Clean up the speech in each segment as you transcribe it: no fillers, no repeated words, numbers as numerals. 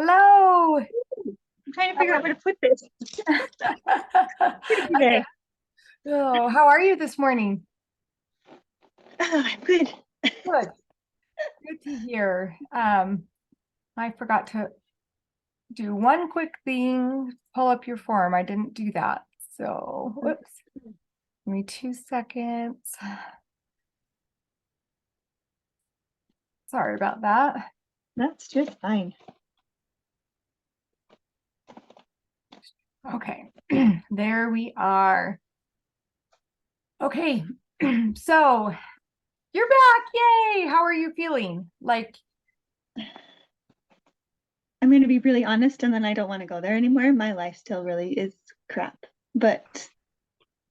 Hello. I'm trying to figure out where to put this. Put it Okay. there. Oh, how are you this morning? I'm good. Good. Good to hear. I forgot to do one quick thing, pull up your form. I didn't do that. So, whoops. Give me 2 seconds. Sorry about that. That's just fine. Okay. There we are. Okay. So, you're back. Yay. How are you feeling? I'm going to be really honest, and then I don't want to go there anymore. My life still really is crap, but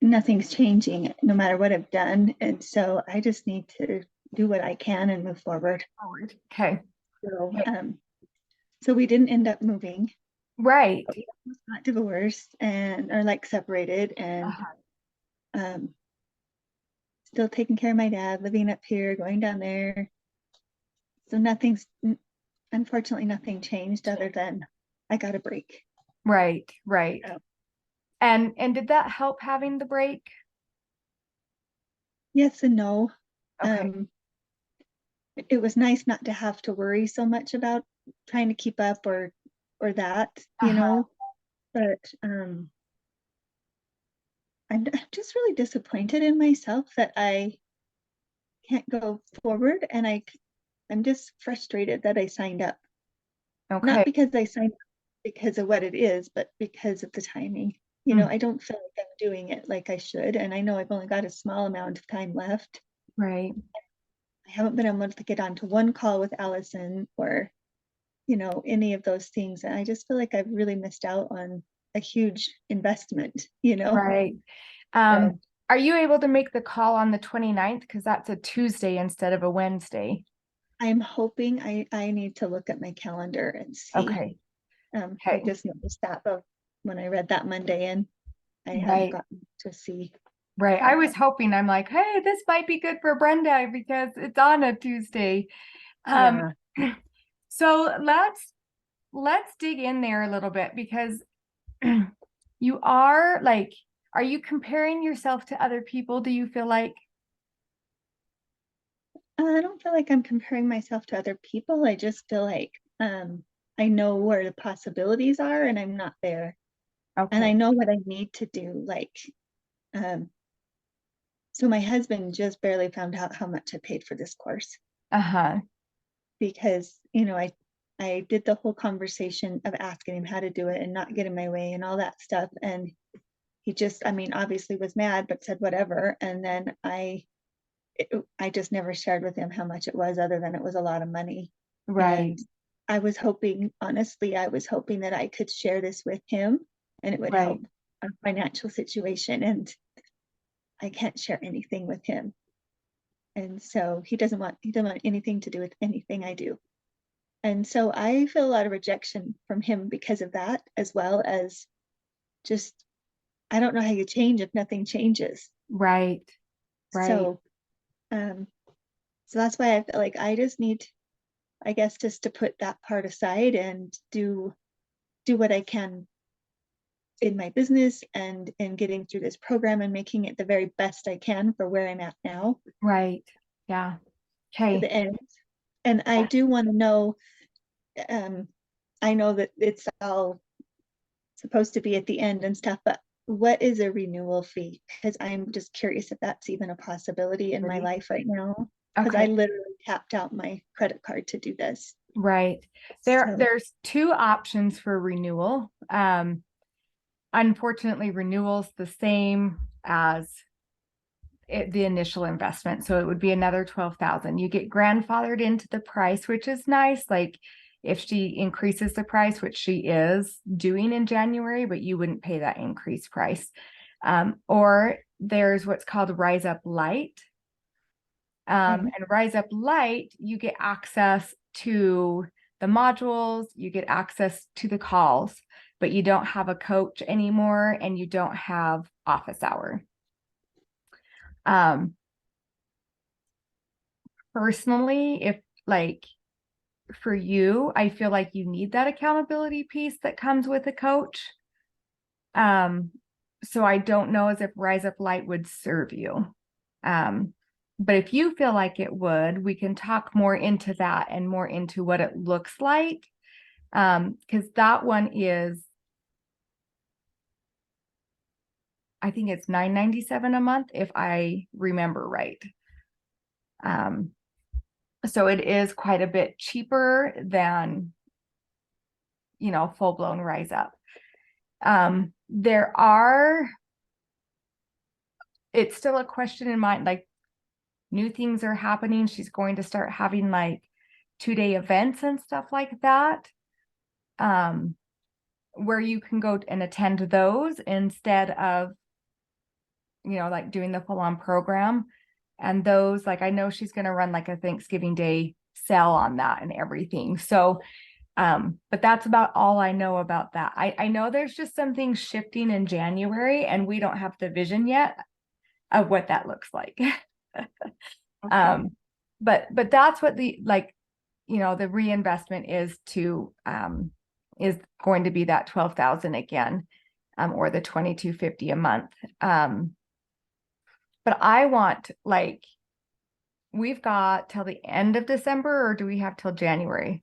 nothing's changing no matter what I've done. And so I just need to do what I can and move forward. forward. Okay. So, Okay. so we didn't end up moving. Right. We got divorced and are like separated and Uh-huh. um, still taking care of my dad, living up here, going down there. So unfortunately, nothing changed other than I got a break. Right. Right. So, And did that help having the break? yes and no. Okay. Um, it was nice not to have to worry so much about trying to keep up or that, Uh-huh. But I'm just really disappointed in myself that I can't go forward, and I'm just frustrated that I signed up. Not Okay. because I signed up because of what it is, but because of the timing. Mm, I don't feel like I'm doing it like I should, and I know I've only got a small amount of time left. right. I haven't been able to get onto one call with Allison or, any of those things. And I just feel like I've really missed out on a huge investment. Right. So Are you able to make the call on the 29th? Because that's a Tuesday instead of a Wednesday. I'm hoping I need to look at my calendar and see. Okay. I Okay. just noticed that but when I read that Monday and I hadn't Right. gotten to see. Right. I Um, was hoping, I'm like, hey, this might be good for Brenda because it's on a Tuesday. Um, yeah. so let's dig in there a little bit because you are you comparing yourself to other people? Do you feel like? I don't feel like I'm comparing myself to other people. I just feel like I know where the possibilities are and I'm not there. And I Okay. know what I need to do. Um, so my husband just barely found out how much I paid for this course Uh-huh. because, I did the whole conversation of asking him how to do it and not get in my way and all that stuff. And he just, I mean, obviously was mad, but said whatever. And then I just never shared with him how much it was, other than it was a lot of money. Right. And honestly, I was hoping that I could share this with him and it would Right. help our financial situation. And I can't share anything with him. And so he doesn't want anything to do with anything I do. And so I feel a lot of rejection from him because of that, as well as just, I don't know how you change if nothing changes. Right. Right. So, um, so that's why I feel like I just need, I guess, just to put that part aside and do what I can in my business and in getting through this program and making it the very best I can for where I'm at now Right. Yeah. to Okay. the end. And I do want to know, um, I know that it's all supposed to be at the end and stuff, but what is a renewal fee? Because I'm just curious if that's even a possibility in my Ready? life right now. Because I Okay. literally tapped out my credit card to do this. Right. So, There's two options for renewal. Unfortunately, renewal's the same as the initial investment. So it would be another 12,000. You get grandfathered into the price, which is nice. Like if she increases the price, which she is doing in January, but you wouldn't pay that increased price. Or there's what's called Rise Up Light. okay. And Rise Up Light, you get access to the modules, you get access to the calls, but you don't have a coach anymore and you don't have office hour. Um, Personally, if like for you, I feel like you need that accountability piece that comes with a coach. So I don't know as if Rise Up Light would serve you. But if you feel like it would, we can talk more into that and more into what it looks like. Because that one is, I think it's $9.97 a month, if I remember right. So it is quite a bit cheaper than, full blown Rise Up. It's still a question in mind, like new things are happening. She's going to start having like 2-day events and stuff like that. Where you can go and attend those instead of, like doing the full on program. And those, like, I know she's going to run like a Thanksgiving Day sale on that and everything. So, but that's about all I know about that. I know there's just some things shifting in January and we don't have the vision yet of what that looks like. Okay. But that's what the, like, the reinvestment is going to be that 12,000 again, or the 2,250 a month. But I want, like, we've got till the end of December, or do we have till January?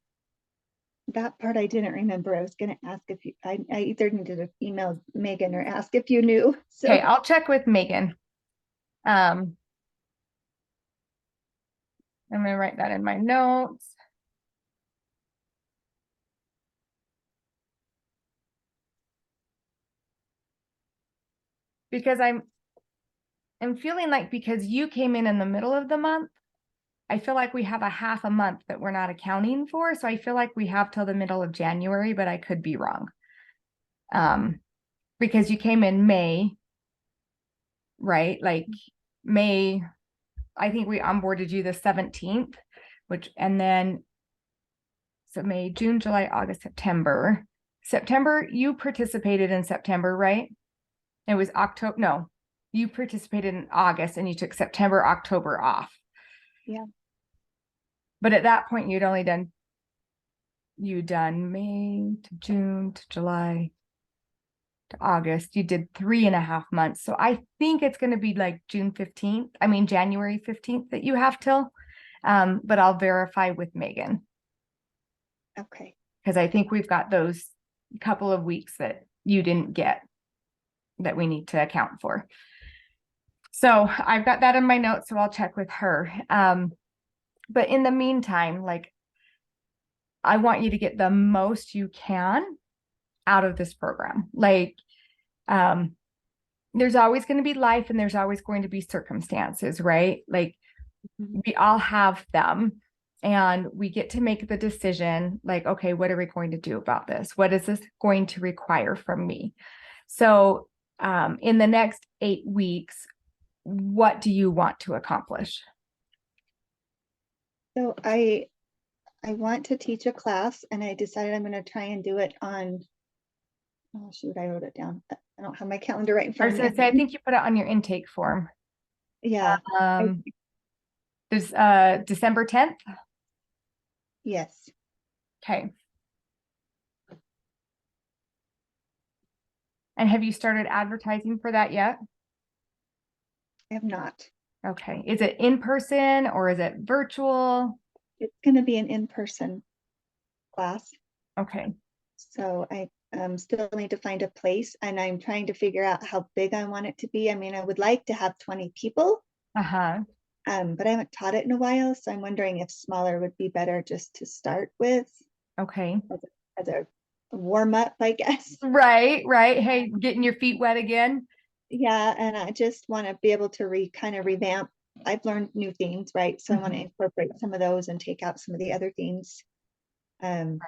That part I didn't remember. I was going to ask if you, I either needed to email Megan or ask if you knew. Okay, So, I'll check with Megan. I'm gonna write that in my notes. Because I'm feeling like, because you came in the middle of the month, I feel like we have a half a month that we're not accounting for. So I feel like we have till the middle of January, but I could be wrong. Because you came in May, right? Like May, I think we onboarded you the 17th, and then, so May, June, July, August, September. September, you participated in September, right? It was October. No, you participated in August and you took September, October off. yeah. But at that point, you'd done May to June to July to August. You did 3.5 months. So I think it's going to be like January 15th that you have till. But I'll verify with Megan, Okay. because I think we've got those couple of weeks that you didn't get that we need to account for. So I've got that in my notes, so I'll check with her. But in the meantime, like, I want you to get the most you can out of this program. Like, there's always going to be life and there's always going to be circumstances, right? Like, we all have them, and we get to make the decision, like, okay, what are we going to do about this? What is this going to require from me? So, in the next 8 weeks, what do you want to accomplish? So I want to teach a class, and I decided I'm going to try and do it on, oh shoot, I wrote it down. I don't have my calendar right in I front was of going to me. say, I think you put it on your intake form. Yeah. There's December 10th. Yes. Okay. And have you started advertising for that yet? I have not. Okay. Is it in person or is it virtual? It's going to be an in-person class. Okay. So I still need to find a place, and I'm trying to figure out how big I want it to be. I mean, I would like to have 20 people, Uh-huh. but I haven't taught it in a while. So I'm wondering if smaller would be better just to start with Okay. as a warm up, I guess. Right. Hey, getting your feet wet again. Yeah, and I just want to be able to kind of revamp. I've learned new things, right? So I want to incorporate some of those and take out some of the other things. Right.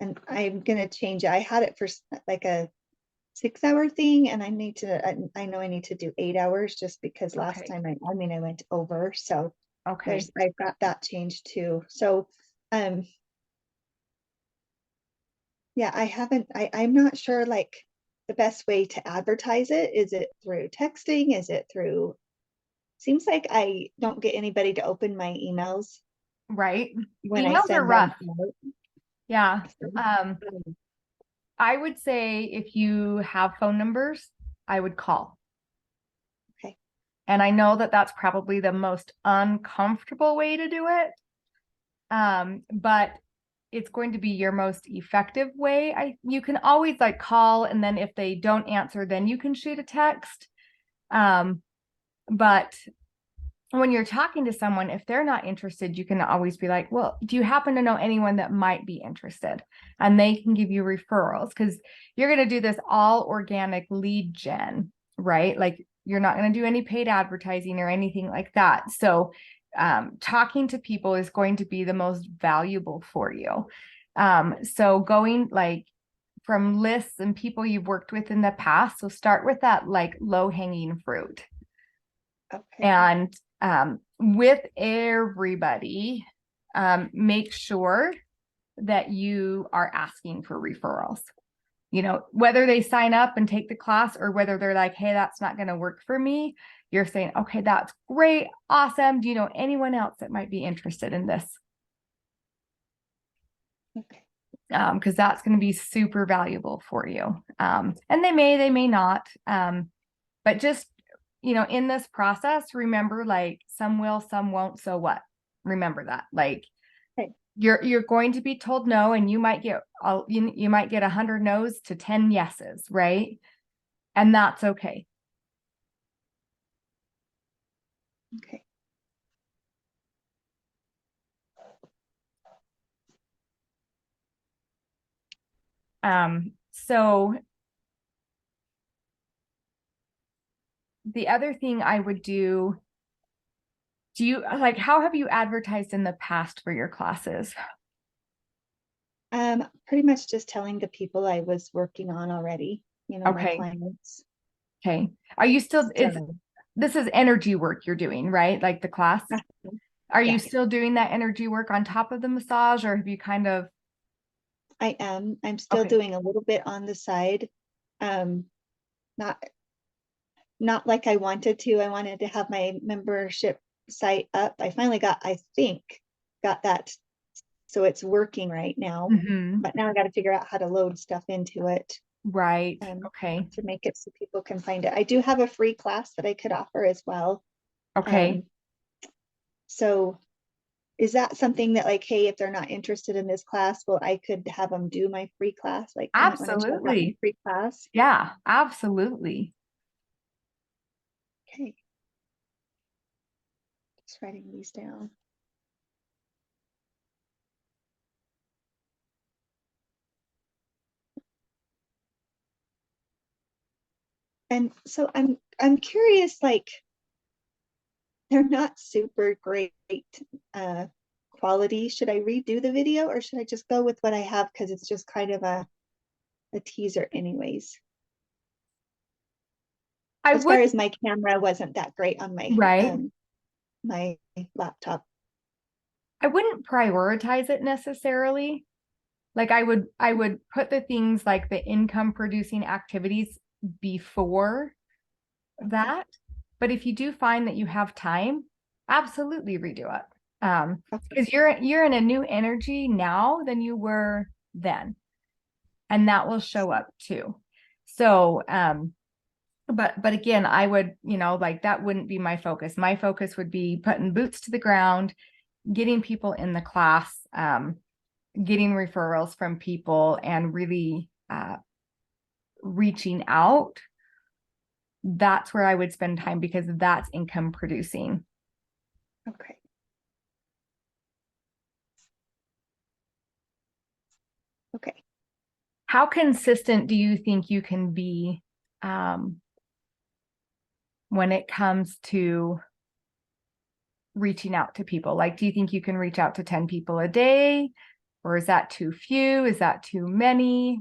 And I'm gonna change it. I had it for like a 6-hour thing, and I know I need to do 8 hours, just because last time I went over. So Okay. I've got that changed too. So yeah, I'm not sure, like, the best way to advertise it. Is it through texting? Is it through, seems like I don't get anybody to open my emails. right? when I Emails are send them rough. out. Yeah. So, I would say if you have phone numbers, I would call. okay. And I know that that's probably the most uncomfortable way to do it. But it's going to be your most effective way. You can always like call, and then if they don't answer, then you can shoot a text. But when you're talking to someone, if they're not interested, you can always be like, well, do you happen to know anyone that might be interested? And they can give you referrals, because you're going to do this all organic lead gen, right? Like you're not going to do any paid advertising or anything like that. So talking to people is going to be the most valuable for you. So going like from lists and people you've worked with in the past. So start with that like low hanging fruit. Okay. And with everybody, make sure that you are asking for referrals. You know, whether they sign up and take the class or whether they're like, hey, that's not going to work for me, you're saying, okay, that's great. Awesome. Do you know anyone else that might be interested in this? Okay. Because that's going to be super valuable for you. And they may not. But just, you know, in this process, remember, like some will, some won't. So what? Remember that. Like Okay. you're going to be told no, and you might get you might get 100 no's to 10 yeses, right? And that's okay. Okay. So the other thing I would do you like, how have you advertised in the past for your classes? Pretty much just telling the people I was working on already, my Okay. clients. Okay. Are you still, So, this is energy work you're doing, right? Like the class? Are you yeah, still doing that energy work on top of the massage, or have you kind of? I am. I'm still Okay. doing a little bit on the side. Um, not not like I wanted to. I wanted to have my membership site up. I finally I think, got that. So it's working right now. Mhm. But now I got to figure out how to load stuff into it Right. Okay. to make it so people can find it. I do have a free class that I could offer as well. Okay. Um, so is that something that like, hey, if they're not interested in this class, well, I could have them do my free class? Like I might want to check out my Absolutely. free class. Yeah, absolutely. Okay. Just writing these down. And so I'm curious, like they're not super great uh quality. Should I redo the video or should I just go with what I have because it's just kind of a teaser anyways? I As far would, as my camera wasn't that great on right. my laptop. I wouldn't prioritize it necessarily. Like I would put the things like the income producing activities before Okay. that. But if you do find that you have time, absolutely redo it. Okay. Because you're in a new energy now than you were then. And that will show up too. So but again, I would, like that wouldn't be my focus. My focus would be putting boots to the ground, getting people in the class, getting referrals from people, and really reaching out. That's where I would spend time because that's income producing. Okay. Okay. How consistent do you think you can be when it comes to reaching out to people? Like, do you think you can reach out to 10 people a day? Or is that too few? Is that too many?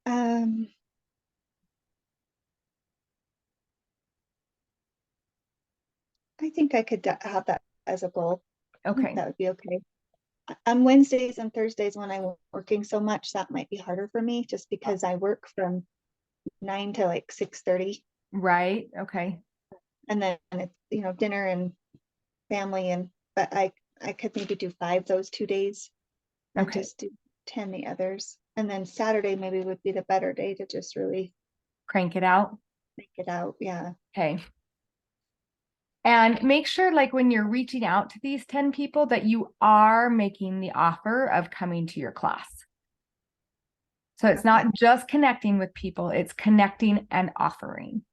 Um, I think I could have that as a goal. I think Okay. that would be okay. On Wednesdays and Thursdays when I'm working so much, that might be harder for me just because I work from 9 to like 6:30 Right. Okay. and then it's, dinner and family but I could maybe do 5 those 2 days and Okay. just do 10 the others. And then Saturday maybe would be the better day to just really Crank it out. make it out. Yeah. Okay. And make sure, like, when you're reaching out to these 10 people, that you are making the offer of coming to your class. So it's Okay. not just connecting with people, it's connecting and offering.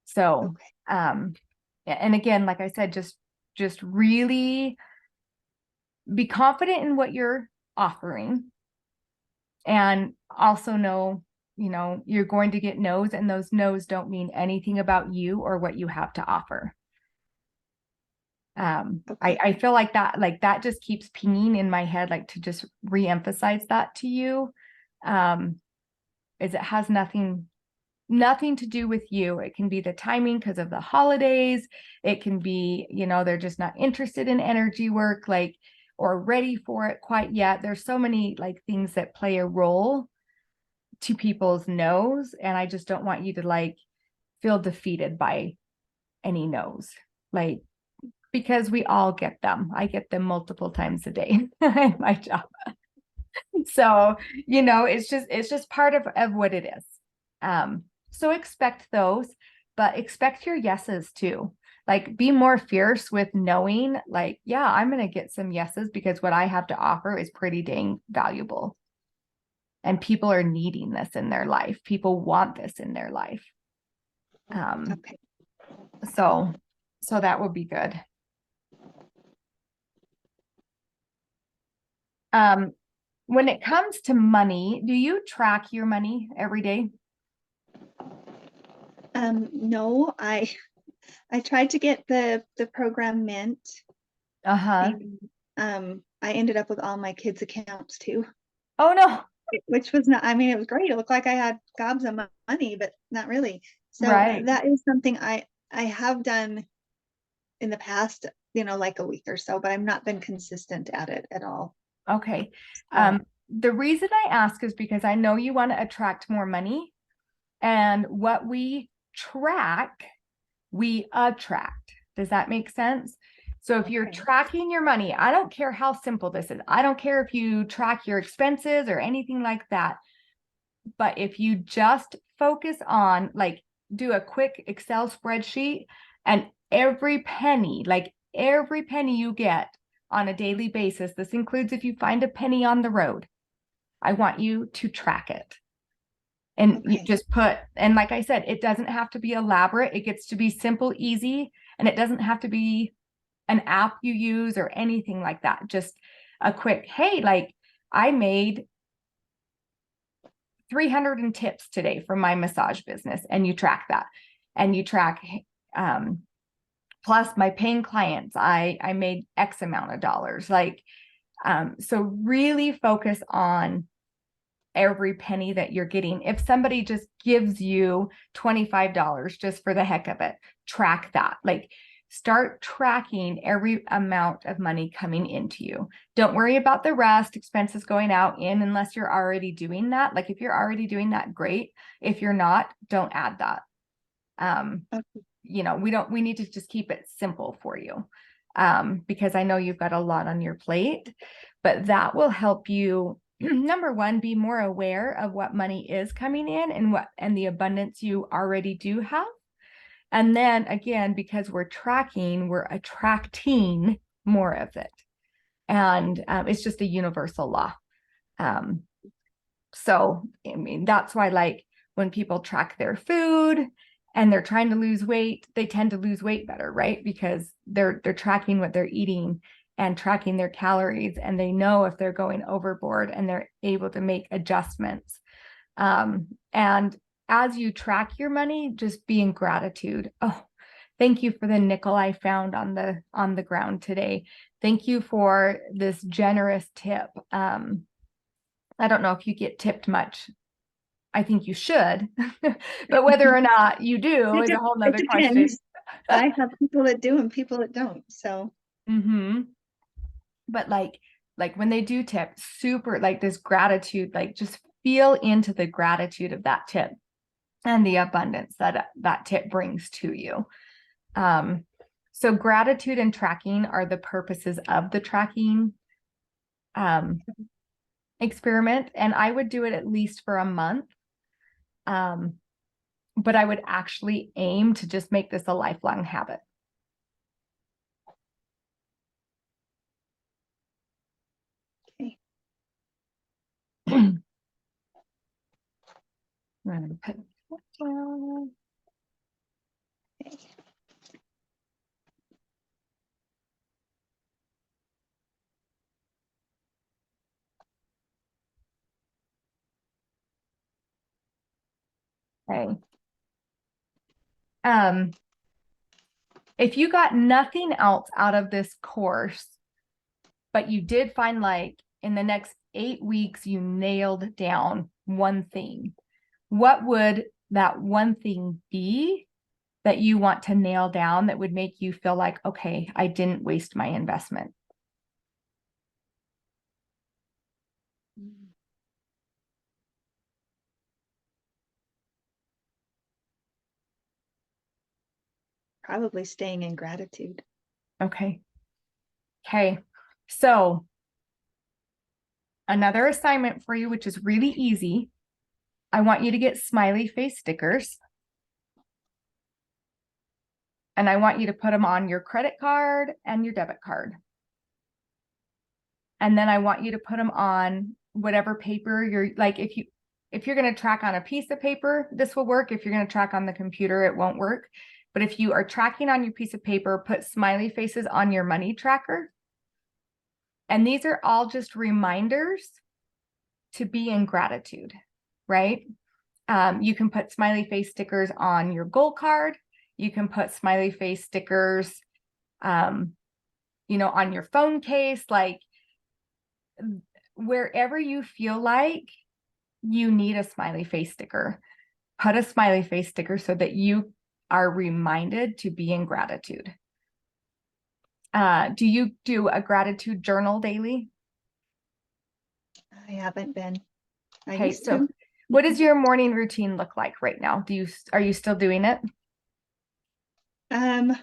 So, Okay. and again, like I said, just really be confident in what you're offering, and also know, you're going to get no's, and those no's don't mean anything about you or what you have to offer. Okay. I feel like that just keeps pinging in my head, like, to just reemphasize that to you. Is it has nothing to do with you. It can be the timing because of the holidays. It can be, they're just not interested in energy work, like, or ready for it quite yet. There's so many, like, things that play a role to people's no's, and I just don't want you to, like, feel defeated by any no's, like, because we all get them. I get them multiple times a day in my job. So, it's just part of what it is. So expect those, but expect your yeses too. Like, be more fierce with knowing, like, yeah, I'm going to get some yeses because what I have to offer is pretty dang valuable. And people are needing this in their life. People want this in their life. Okay. So that would be good. When it comes to money, do you track your money every day? No, I tried to get the program Mint, Uh-huh. and I ended up with all my kids' accounts too, Oh no. which was not, I mean, it was great. It looked like I had gobs of money, but not really. So Right. that is something I have done in the past, like a week or so, but I've not been consistent at it at all. Okay. So, The reason I ask is because I know you want to attract more money, and what we track, we attract. Does that make sense? So if you're okay. tracking your money, I don't care how simple this is. I don't care if you track your expenses or anything like that. But if you just focus on, like, do a quick Excel spreadsheet, and every penny, like every penny you get on a daily basis, this includes if you find a penny on the road, I want you to track it. And you Okay. just put, and like I said, it doesn't have to be elaborate. It gets to be simple, easy, and it doesn't have to be an app you use or anything like that. Just a quick, hey, like, I made 300 in tips today from my massage business, and you track that, and you track, um, plus my paying clients, I made X amount of dollars, like, so really focus on every penny that you're getting. If somebody just gives you $25 just for the heck of it, track that. Like, start tracking every amount of money coming into you. Don't worry about the rest, expenses going out in, unless you're already doing that. Like, if you're already doing that, great. If you're not, don't add that. Okay. We need to just keep it simple for you. Because I know you've got a lot on your plate, but that will help you, number one, be more aware of what money is coming in, and the abundance you already do have. And then again, because we're tracking, we're attracting more of it. And it's just a universal law. Um, so, I mean, that's why, like, when people track their food and they're trying to lose weight, they tend to lose weight better, right? Because they're tracking what they're eating and tracking their calories, and they know if they're going overboard, and they're able to make adjustments. And as you track your money, just be in gratitude. Oh, thank you for the nickel I found on the ground today. Thank you for this generous tip. I don't know if you get tipped much. I think you should, but whether or not you do is a whole It nother question. depends. I have people that do and people that don't. So, But like when they do tip, super, like, this gratitude, like, just feel into the gratitude of that tip and the abundance that tip brings to you. Um, So gratitude and tracking are the purposes of the tracking experiment. And I would do it at least for a month. But I would actually aim to just make this a lifelong habit. Okay. I'm going to put that down. Okay. Okay. If you got nothing else out of this course, but you did find like in the next 8 weeks, you nailed down one thing, what would that one thing be that you want to nail down that would make you feel like, okay, I didn't waste my investment? Probably staying in gratitude. Okay. Okay. So another assignment for you, which is really easy. I want you to get smiley face stickers. And I want you to put them on your credit card and your debit card. And then I want you to put them on whatever paper you're like, if you're going to track on a piece of paper, this will work. If you're going to track on the computer, it won't work. But if you are tracking on your piece of paper, put smiley faces on your money tracker. And these are all just reminders to be in gratitude, right? You can put smiley face stickers on your goal card. You can put smiley face stickers, on your phone case, like wherever you feel like you need a smiley face sticker, put a smiley face sticker so that you are reminded to be in gratitude. Do you do a gratitude journal daily? I haven't been. I Okay, used so to. what does your morning routine look like right now? Are you still doing it? Kind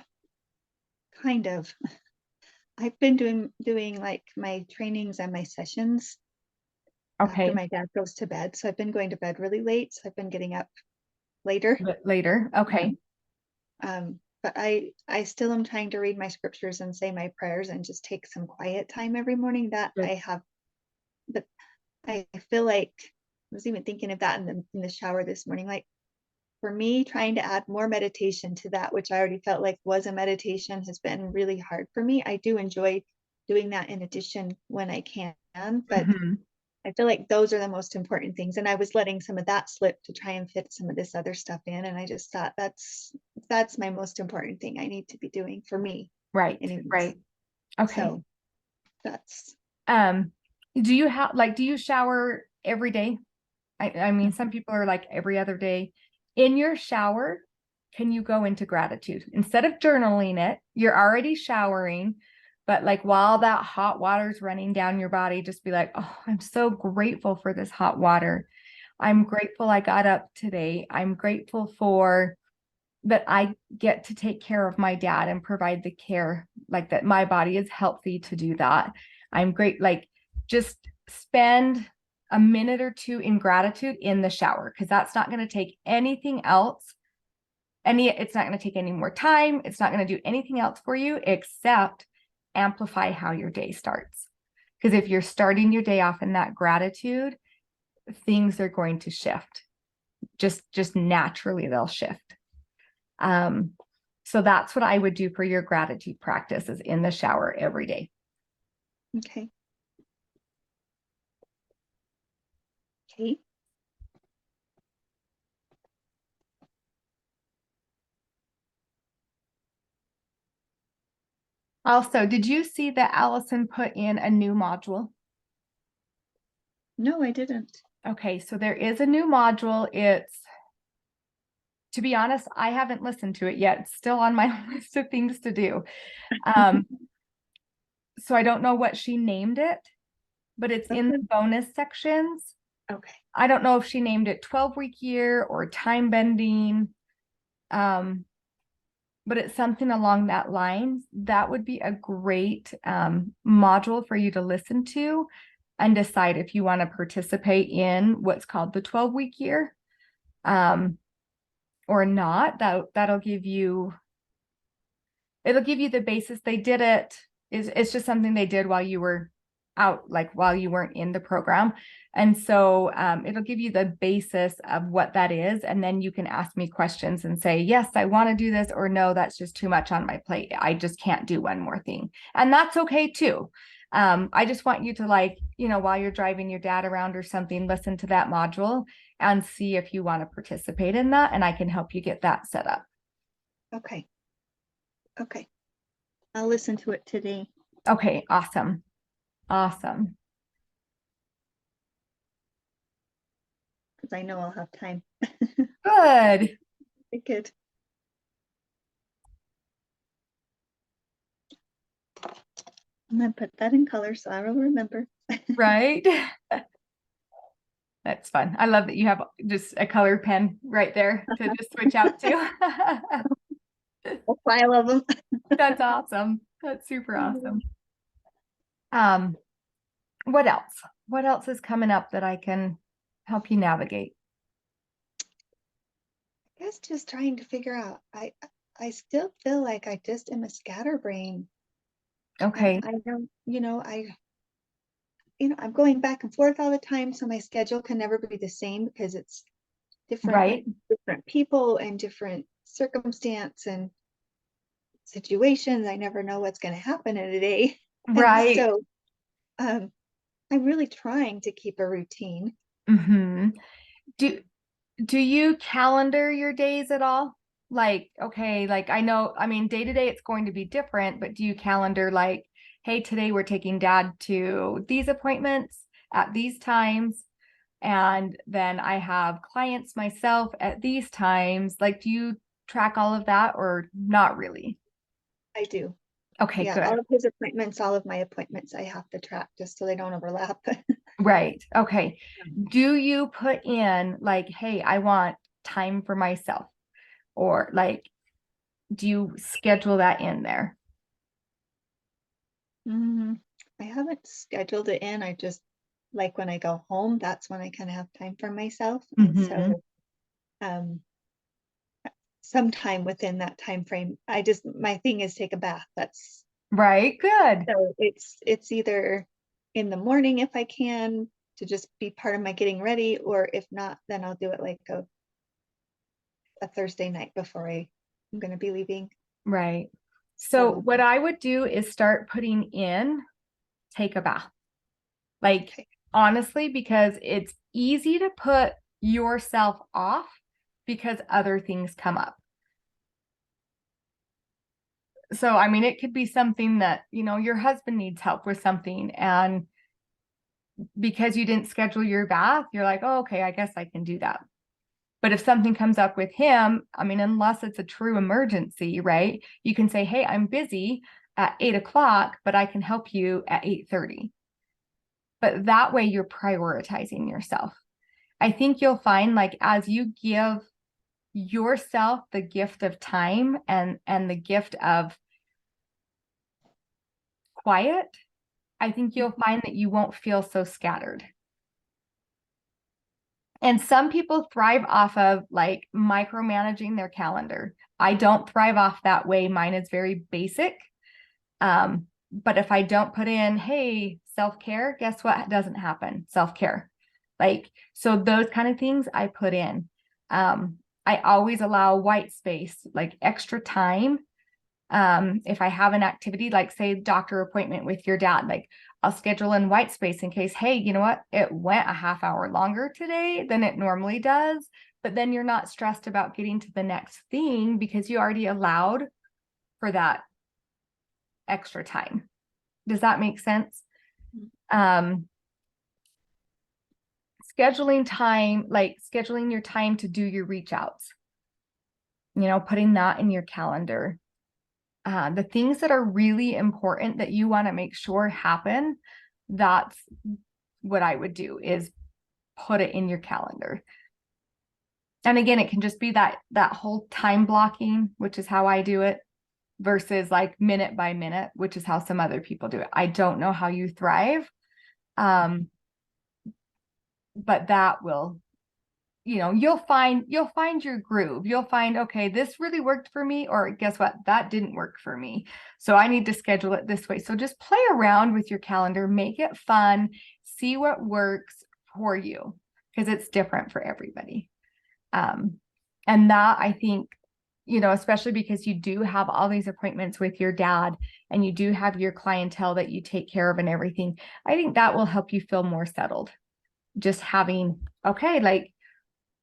of. I've been doing like my trainings and my sessions after Okay, my dad goes to bed. So I've been going to bed really late. So I've been getting up later. but later. Okay. But I still am trying to read my scriptures and say my prayers and just take some quiet time every morning. That Good. I have, but I feel like I was even thinking of that in the shower this morning. Like for me, trying to add more meditation to that, which I already felt like was a meditation, has been really hard for me. I do enjoy doing that in addition when I can, but Mhm. I feel like those are the most important things. And I was letting some of that slip to try and fit some of this other stuff in. And I just thought that's my most important thing I need to be doing for me. Right, Anyways. right. Okay. So that's Do you shower every day? I mean, some people are like every other day. In your shower, can you go into gratitude? Instead of journaling it, you're already showering, but like while that hot water's running down your body, just be like, oh, I'm so grateful for this hot water. I'm grateful I got up today. I'm grateful for that I get to take care of my dad and provide the care, like that my body is healthy to do that. I'm great. Like just spend a minute or two in gratitude in the shower, because that's not going to take anything else. It's not going to take any more time. It's not going to do anything else for you except amplify how your day starts. Because if you're starting your day off in that gratitude, things are going to shift. Just naturally they'll shift. So that's what I would do for your gratitude practice, is in the shower every day. okay. Okay. Also, did you see that Allison put in a new module? No, I didn't. Okay, so there is a new module. To be honest, I haven't listened to it yet. It's still on my list of things to do. So I don't know what she named it, but it's in the bonus sections. Okay. I don't know if she named it 12-week year or time bending. but it's something along that lines, that would be a great module for you to listen to and decide if you want to participate in what's called the 12-week year or not. That'll give you, it'll give you the basis. They did it, it's just something they did while you were out, like while you weren't in the program. And so it'll give you the basis of what that is. And then you can ask me questions and say, yes, I want to do this, or no, that's just too much on my plate. I just can't do one more thing. And that's okay too. I just want you to, like, you know, while you're driving your dad around or something, listen to that module and see if you want to participate in that. And I can help you get that set up. Okay. Okay. I'll listen to it today. Okay, awesome. Awesome. Because I know I'll have time. Good. Good. I'm gonna put that in color so I will remember. Right. That's fun. I love that you have just a colored pen right there to just switch out to. A file of them. That's awesome. That's super awesome. What else? What else is coming up that I can help you navigate? I guess just trying to figure out. I still feel like I just am a scatterbrain. Okay. And I don't, I'm going back and forth all the time, so my schedule can never be the same because it's Right. different people and different circumstance and situations. I never know what's going to happen in a day. And Right. so I'm really trying to keep a routine. Mm-hmm. Do you calendar your days at all? Like, okay, like I know, I mean, day to day it's going to be different, but do you calendar like, hey, today we're taking dad to these appointments at these times, and then I have clients myself at these times? Like, do you track all of that or not really? I do. Okay, Yeah, good. all of his appointments, all of my appointments, I have to track just so they don't overlap. Right. Okay. Do you put in like, hey, I want time for myself? Or like, do you schedule that in there? I haven't scheduled it in. I just like when I go home, that's when I kind of have time for myself. And Mm-hmm. so um sometime within that time frame, my thing is take a bath. That's Right. Good. so it's either in the morning if I can to just be part of my getting ready, or if not, then I'll do it like a Thursday night before I'm going to be leaving. Right. So So what I would do is start putting in take a bath. Like, okay. honestly, because it's easy to put yourself off because other things come up. So, I mean, it could be something that, you know, your husband needs help with something. And because you didn't schedule your bath, you're like, oh, okay, I guess I can do that. But if something comes up with him, I mean, unless it's a true emergency, right? You can say, hey, I'm busy at 8 o'clock, but I can help you at 8:30. But that way you're prioritizing yourself. I think you'll find, like, as you give yourself the gift of time and the gift of quiet, I think you'll find that you won't feel so scattered. And some people thrive off of like micromanaging their calendar. I don't thrive off that way. Mine is very basic. But if I don't put in, hey, self-care, guess what doesn't happen? Self-care. Like, so those kind of things I put in. I always allow white space, like extra time. If I have an activity, like say doctor appointment with your dad, like I'll schedule in white space in case, hey, you know what? It went a half hour longer today than it normally does. But then you're not stressed about getting to the next thing because you already allowed for that extra time. Does that make sense? Um, scheduling time, like scheduling your time to do your reach outs, you know, putting that in your calendar. The things that are really important that you want to make sure happen, that's what I would do is put it in your calendar. And again, it can just be that whole time blocking, which is how I do it, versus like minute by minute, which is how some other people do it. I don't know how you thrive. But that will, you'll find your groove. You'll find, okay, this really worked for me, or guess what? That didn't work for me. So I need to schedule it this way. So just play around with your calendar, make it fun, see what works for you, because it's different for everybody. And that, I think, especially because you do have all these appointments with your dad and you do have your clientele that you take care of and everything, I think that will help you feel more settled. Just having, okay, like,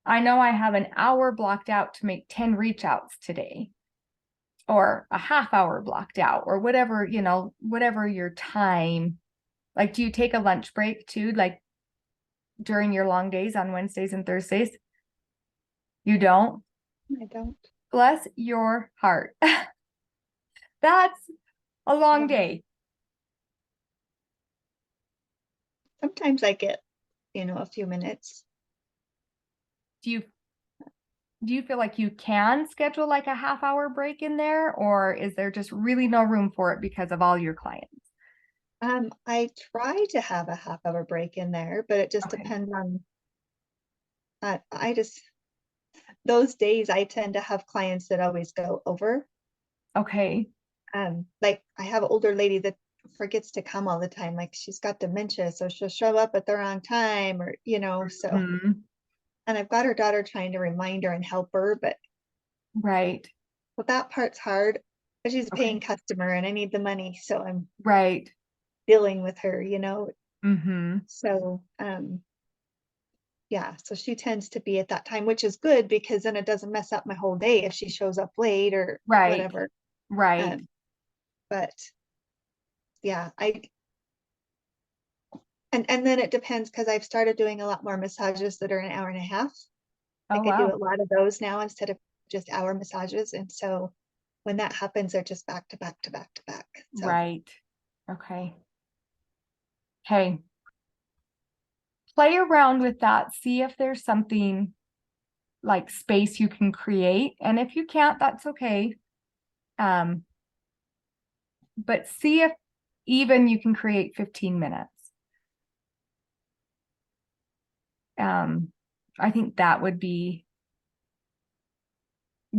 I know I have an hour blocked out to make 10 reach outs today, or a half hour blocked out, or whatever, whatever your time. Like, do you take a lunch break too, like during your long days on Wednesdays and Thursdays? You don't? I don't. Bless your heart. That's a long day. Sometimes I get, a few minutes. Do you feel like you can schedule like a half hour break in there, or is there just really no room for it because of all your clients? I try to have a half hour break in there, but it just Okay. depends on, those days I tend to have clients that always go over. Okay. Like I have an older lady that forgets to come all the time. Like she's got dementia, so she'll show up at the wrong time, or, so. Mhm. And I've got her daughter trying to remind her and help her, but Right. that part's hard. But she's a paying Okay. customer and I need the money, so I'm Right. dealing with her, Mm-hmm. So yeah, so she tends to be at that time, which is good because then it doesn't mess up my whole day if she shows up late or Right. whatever. Right. Um, but yeah, and then it depends because I've started doing a lot more massages that are an hour and a half. Oh, Like I do wow. a lot of those now instead of just hour massages. And so when that happens, they're just back to back to back to back. So Right. Okay. Okay. Play around with that. See if there's something like space you can create. And if you can't, that's okay. Um, but see if even you can create 15 minutes. I think that would be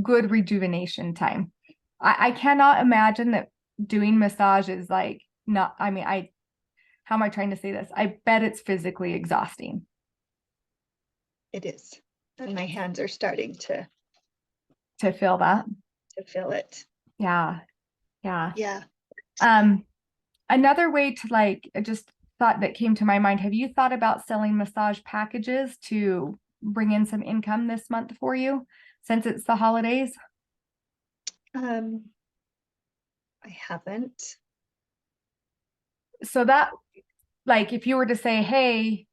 good rejuvenation time. I cannot imagine that doing massage is like not, I mean, how am I trying to say this? I bet it's physically exhausting. it is. And my hands are starting To feel that. to feel it. Yeah. Yeah. Yeah. Um, Another way to like, I just thought that came to my mind. Have you thought about selling massage packages to bring in some income this month for you since it's the holidays? Um, I haven't. So that, like, if you were to say, hey,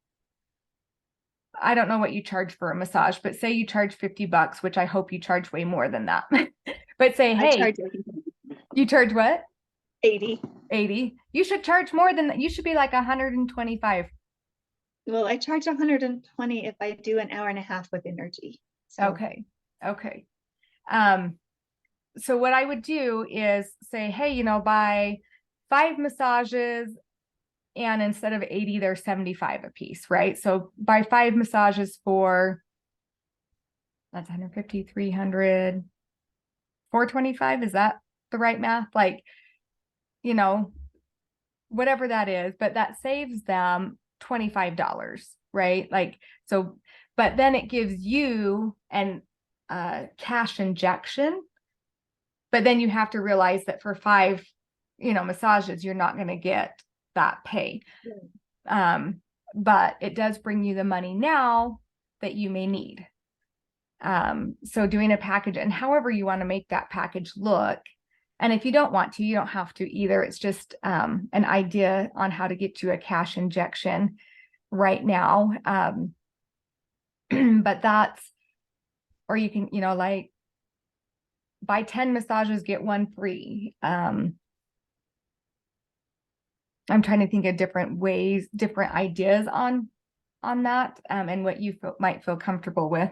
I don't know what you charge for a massage, but say you charge $50, which I hope you charge way more than that. But say, I hey, charge you charge what? 80. 80. You should charge more than that. You should be like 125. Well, I charge 120 if I do an hour and a half with energy. So Okay. Okay. So what I would do is say, hey, buy 5 massages, and instead of 80, they're 75 a piece, right? So buy 5 massages for, that's 150, 300, 425. Is that the right math? Like, you know, whatever that is, but that saves them $25, right? Like, so, but then it gives you an cash injection, but then you have to realize that for 5 massages, you're not going to get that pay. But it does bring you the money now that you may need. So doing a package, and however you want to make that package look. And if you don't want to, you don't have to either. It's just an idea on how to get you a cash injection right now. But that's, or you can, like buy 10 massages, get one free. I'm trying to think of different ways, different ideas on that, and what you might feel comfortable with.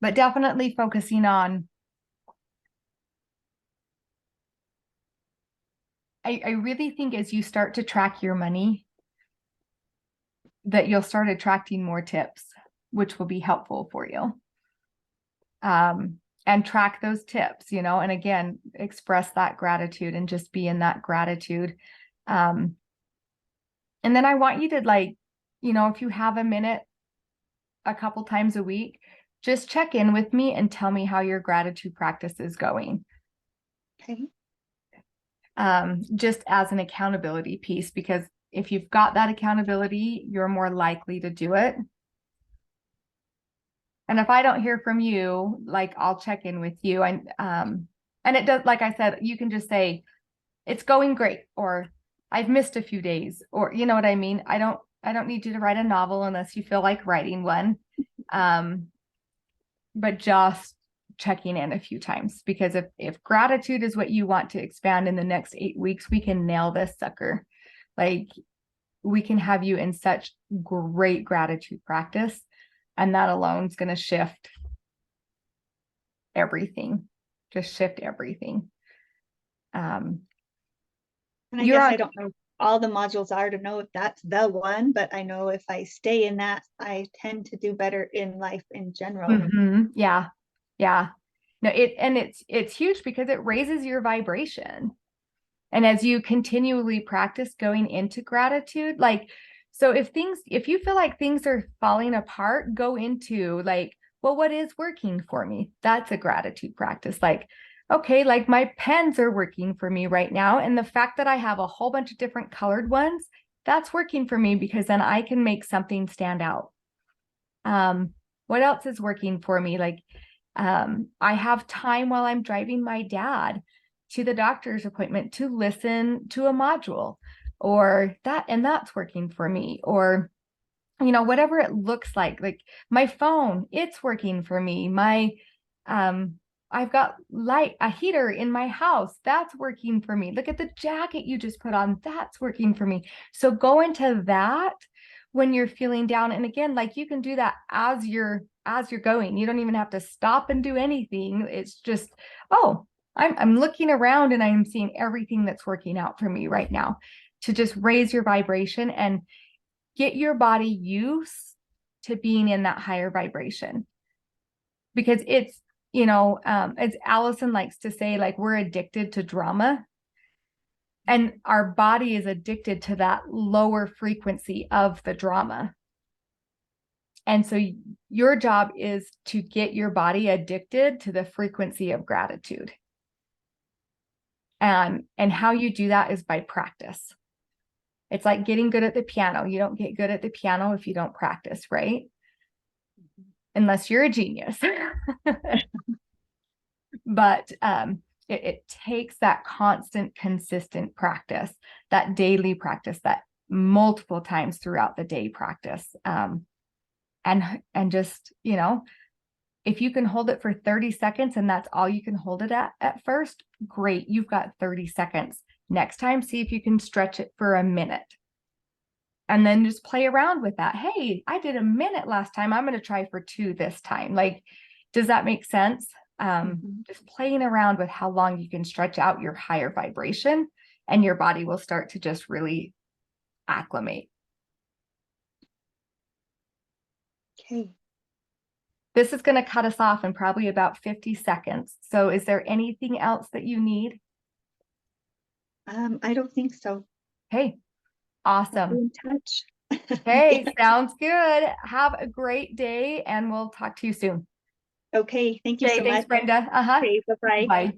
but definitely focusing on, I really think as you start to track your money, that you'll start attracting more tips, which will be helpful for you. And track those tips, and again, express that gratitude and just be in that gratitude. And then I want you to, like, if you have a minute a couple times a week, just check in with me and tell me how your gratitude practice is going. Okay. Just as an accountability piece, because if you've got that accountability, you're more likely to do it. And if I don't hear from you, like, I'll check in with you. And it does, like I said, you can just say, it's going great, or I've missed a few days, or you know what I mean? I don't need you to write a novel unless you feel like writing one. But just checking in a few times, because if gratitude is what you want to expand in the next 8 weeks, we can nail this sucker. Like, we can have you in such great gratitude practice, and that alone is going to shift everything. Just shift everything. And I guess I don't know all the modules are to know if that's the one, but I know if I stay in that, I tend to do better in life in general. Mm-hmm. Yeah. Yeah. No, it's huge because it raises your vibration. And as you continually practice going into gratitude, like, so if you feel like things are falling apart, go into, like, well, what is working for me? That's a gratitude practice. Like, okay, like, my pens are working for me right now. And the fact that I have a whole bunch of different colored ones, that's working for me, because then I can make something stand out. What else is working for me? Like, I have time while I'm driving my dad to the doctor's appointment to listen to a module, or that, and that's working for me. Or, whatever it looks like my phone, it's working for me. I've got a heater in my house, that's working for me. Look at the jacket you just put on, that's working for me. So go into that when you're feeling down. And again, like, you can do that as you're going. You don't even have to stop and do anything. It's just, oh, I'm looking around and I'm seeing everything that's working out for me right now, to just raise your vibration and get your body used to being in that higher vibration. Because it's, as Allison likes to say, like, we're addicted to drama, and our body is addicted to that lower frequency of the drama. And so your job is to get your body addicted to the frequency of gratitude. And how you do that is by practice. It's like getting good at the piano. You don't get good at the piano if you don't practice, right? Unless you're a genius. But it takes that constant, consistent practice, that daily practice, that multiple times throughout the day practice. And just, if you can hold it for 30 seconds and that's all you can hold it at first, great. You've got 30 seconds. Next time, see if you can stretch it for a minute. And then just play around with that. Hey, I did a minute last time, I'm going to try for 2 this time. Like, does that make sense? Just playing around with how long you can stretch out your higher vibration, and your body will start to just really acclimate. Okay. This is going to cut us off in probably about 50 seconds. So is there anything else that you need? I don't think so. Hey, I'll be awesome. in touch. Hey, sounds good. Have a great day, and we'll talk to you soon. Okay, thank you Okay, so thanks, much. Brenda. Okay, bye-bye. Bye.